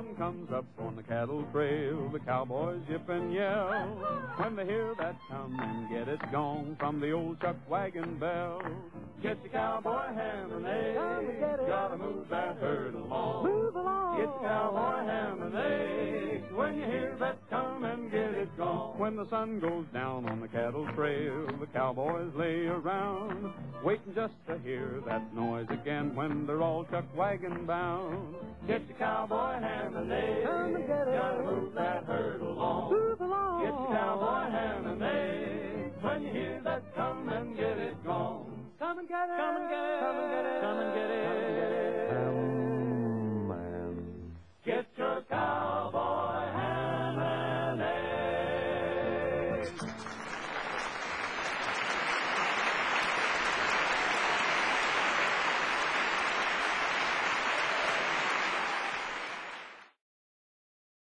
sun comes up on the cattle trail, the cowboys yip and yell. When they hear that come and get it gong from the old chuck wagon bell. Get your cowboy ham and eggs, gotta move that herd along. Move along. Get your cowboy ham and eggs, when you hear that come and get it gone. When the sun goes down on the cattle trail, the cowboys lay around, waiting just to hear that noise again when they're all chuck wagon bound. Get your cowboy ham and eggs, Come and get it. gotta move that herd along. Move along. Get your cowboy ham and eggs, when you hear that come and get it gone. Come and get it. Come and get it. Come and get it. Come and get it. Man. Get your cowboy ham and eggs.